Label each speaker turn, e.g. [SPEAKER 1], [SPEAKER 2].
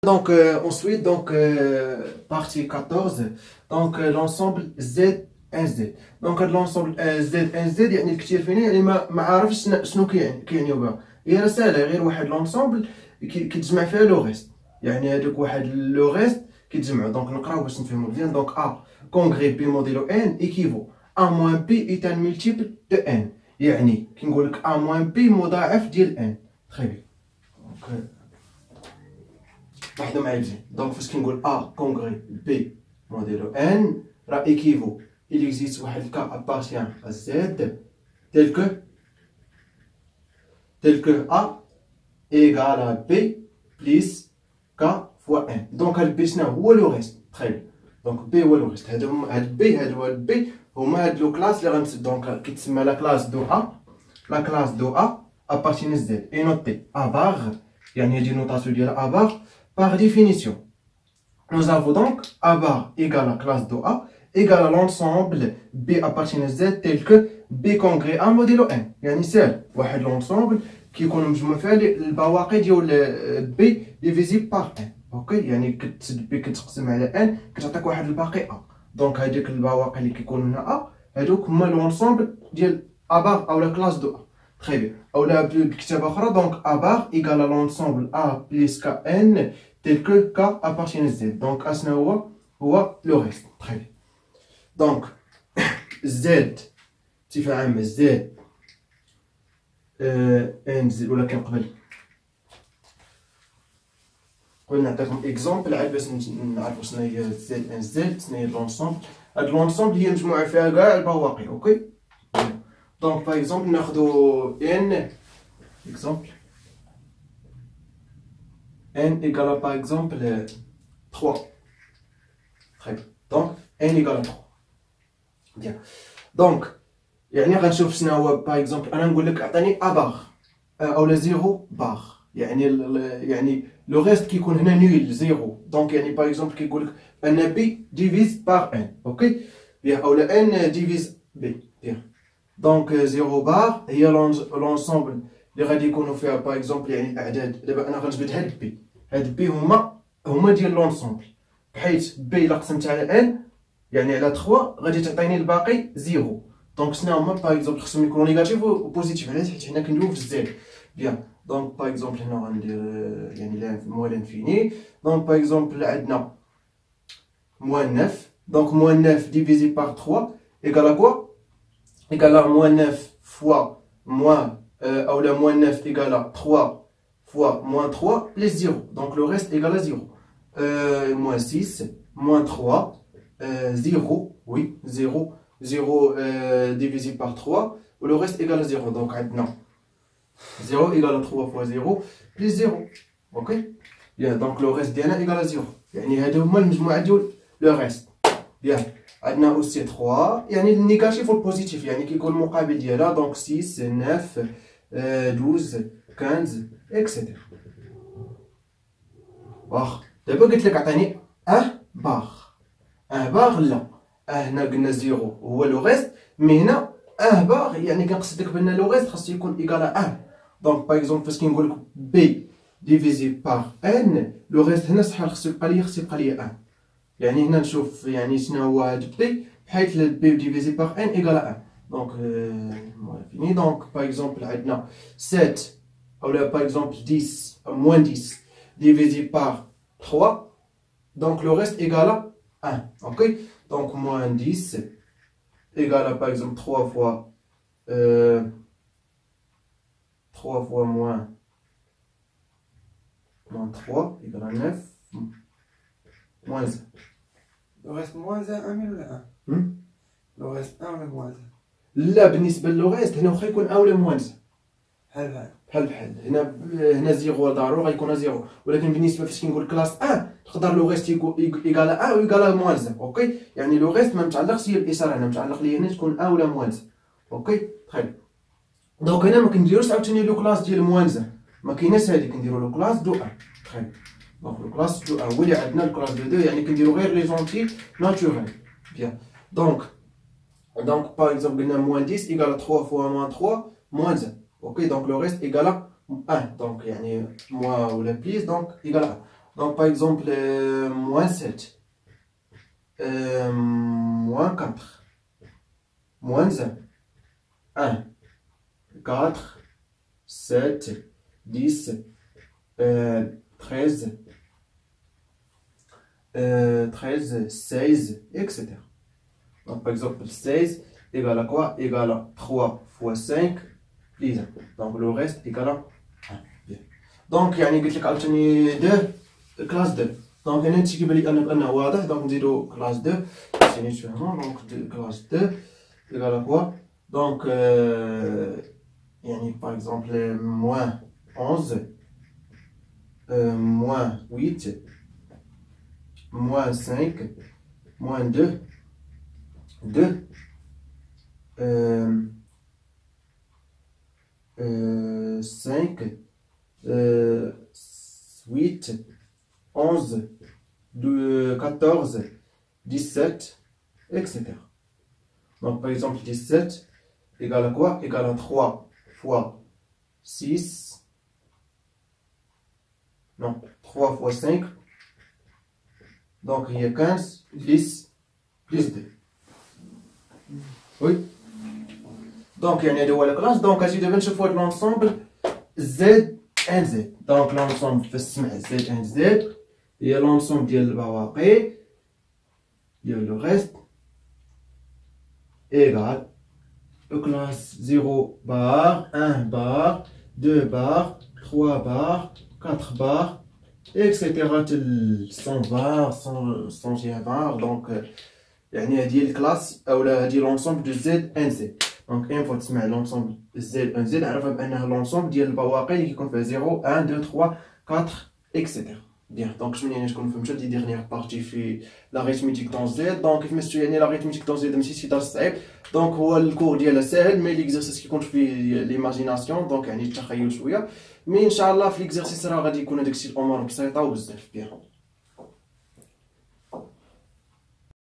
[SPEAKER 1] Donc ensuite partie 14 donc l'ensemble Z ان زد. دونك هاد لونسومبل زد ان زد يعني الكثير فينا يعني ما عارفش شنو كيعنيو بها. هي رساله غير واحد لونسومبل كيتجمع فيها لو ريست، يعني هادوك واحد لو ريست كيتجمعوا. دونك نقراو باش نفهموا مزيان. دونك ا كونغري بي موديلو ان ايكيفو ا موان بي ايت ان مولتيبل دو ان، يعني كنقول لك ا موان بي مضاعف ديال ان. تري بيان. دونك لاحظوا معايا مزيان. دونك فاش كنقول ا كونغري بي موديلو ان راه ايكيفو il existe واحد الكا appartient à Z tel que A égale à B plus K fois N. Donc هاد B شنو هو لو ريست. تري بيان. دونك B هو لو ريست. هاد B هو الB هما هاد لو كلاس اللي غنسد. دونك كيتسمى لا كلاس دو A. لا كلاس دو A appartient à Z et noté A bar يعني هادي نوطاسيون ديال A bar par définition. Nous avons donc A bar égale à classe de A égale à l'ensemble B appartient à Z tel que B congrès A modèle N. يعني ساهل واحد لونسومبل كيكون مجموع فيها البواقي ديال B ديفيزي بار N. اوكي يعني كتسد B كتقسم على N كتعطيك واحد الباقي A. دونك هذيك البواقي اللي كيكونوا هنا A هادوك هما لونسومبل ديال A bar او لا كلاس دو A. تري بيان. اولا بكتابه اخرى دونك A bar égale à l'ensemble A plus K N tel que K appartient à Z. Donc A شنو هو لو ريست. تري بيان. دونك زد بصفة عامة زد ان زد، ولكن قبل نعطيكم اكزومبل عاد باش نعرفو شنو هي زد ان زد، شنو هي لونسومبل. هاد لونسومبل هي مجموعة فيها كاع البواقي. اوكي دونك باغ اكزومبل ناخدو ان اكزومبل n égale par exemple 3. Très bien. Donc n égale 3. Bien. Donc يعني غنشوف شنو هو باغ اكزومبل. انا نقول لك اعطيني ا باغ اولا زيرو باغ، يعني لو ريست كيكون هنا نول زيرو. دونك يعني باغ اكزومبل كيقول لك ان بي ديفيز باغ ان. اوكي بيان. اولا ان ديفيز بي. بيان. دونك زيرو باغ هي لونسومبل اللي غادي يكونوا فيها باغ اكزومبل يعني الاعداد. دابا انا غنجبد هاد بي، هاد بي هما ديال لونسومبل، بحيث بي الا قسمت على ان يعني على 3 غادي تعطيني الباقي زيرو. دونك شنو هما باغ اكزومبل خصهم يكونوا نيجاتيف و بوزيتيف، علاش؟ حيت حنا كندويو في الزيرو. بيان. دونك باغ اكزومبل هنا غندير يعني موان لانفيني. دونك باغ اكزومبل عندنا موان 9. دونك موان 9 ديفيزي بار 3 ايكال كوا؟ ايكال موان 9 فوا موان اولا موان 9 ايكال 3 fois moins 3 plus 0. Donc le reste égale à 0. Moins 6, moins 3, 0, oui, 0, 0 divisé par 3, ou le reste égale à 0. Donc maintenant, 0 égale à 3 fois 0 plus 0. Ok? Bien, donc le reste d'Yana égale à 0. يعني هذا هما المجموعة ديال لو ريست. Bien. عندنا aussi 3 يعني النيجاتيف والبوزيتيف يعني كيكون المقابل ديالها. دونك 6 9 12 15 اكسيتيرا. واخ دابا قلت لك عطيني باغ. باغ لا هنا قلنا زيرو هو لو ريست، مي هنا باغ يعني كنقصد لك بان لو ريست خاصو يكون ايكال دونك باغ اكزومبل فاش كنقول لك بي ديفيزي باغ ان لو ريست هنا شحال خاصو يبقى ليا يعني هنا نشوف يعني شنو هو هاد بي، بحيث بي ديفيزي باغ ان ايكال دونك فيني. دونك باغ اكزومبل عندنا 7 ou là par exemple 10 moins 10 divisé par 3, donc le reste égale à 1. Ok, donc moins 10 égale à par exemple 3 fois 3 fois moins 3 égale à 9 moins 1.
[SPEAKER 2] Le reste moins 1 ou 1 le reste 1 ou moins 1
[SPEAKER 1] لا بالنسبه للو ريست هنا واخا يكون 1 ولا موان 1
[SPEAKER 2] بحال
[SPEAKER 1] هنا زيرو ضروري غيكون زيرو، ولكن بالنسبه فاش كنقول كلاس 1 تقدر لو ريست ايكال 1 و ايكال موان 1. اوكي يعني لو ريست ما متعلقش هي الاشاره هنا، متعلق ليا هنا تكون 1 ولا موان 1. اوكي تري. دونك هنا ما كنديروش عاوتاني لو كلاس ديال موان 1، ما كايناش هادي، كنديرو لو كلاس دو 1. تري. دونك لو كلاس دو 1 هو اللي عندنا الكلاس دو 2 يعني كنديرو غير لي زونتي ناتوريل. بيان. دونك باغ اكزومبل قلنا موان 10 ايكال 3 فوا موان 3 موان 1. Ok, donc le reste égale à 1. Donc, il y a moins ou la plus, donc égale à 1. Donc par exemple, moins 7, moins 4, moins 1, 4, 7, 10, 13, 16, etc. Donc par exemple, 16 égale à quoi? Égale à 3 fois 5 plus 1. Donc le reste égale à 1. Bien. Donc يعني قلت لك عاوتاني 2 كلاس 2. دونك هنا تيجيب لي انه واضح. دونك نزيدو كلاس 2 باش نتفاهمو. دونك كلاس 2 égale à quoi? Donc يعني par exemple moins 11, moins 8, moins 5, moins 2, 2, 5, 8, 11, 14, 17, etc. Donc par exemple 17 égale à quoi? Égale à 3 fois 6, non, 3 fois 5, donc il y a 15 plus 2. Oui. Donc il y a deux classes. Donc je devais chauffer l'ensemble Z1Z. Donc l'ensemble fait Z1Z. Il y a l'ensemble de l'Bawaqi. Il y a le reste égal classe 0 bar, 1 bar, 2 bar, 3 bar, 4 bar, etc. 100 bar, 100 bar. Donc يعني هذه الكلاس اولا هذه لونسومبل دو زد ان زد. دونك اين فوا تسمع لونسومبل زد ان زد عرفها بانها لونسومبل ديال البواقي اللي كيكون فيها 0 1 2 3 4 اكسيتيرا. بيان دونك شنو يعني تكون فهمتوا دي ديغنييغ بارتي في لاغيتميتيك دون زد. دونك كيف شفتوا يعني لاغيتميتيك دون زد ماشي شي درس صعيب. دونك هو الكور ديالها ساهل مي ليكزارسيس كيكون فيه ليماجيناسيون دونك يعني التخيل شويه. مي ان شاء الله في ليكزارسيس راه غادي يكون هذاك الشيء الامور بسيطه وبزاف. بيان.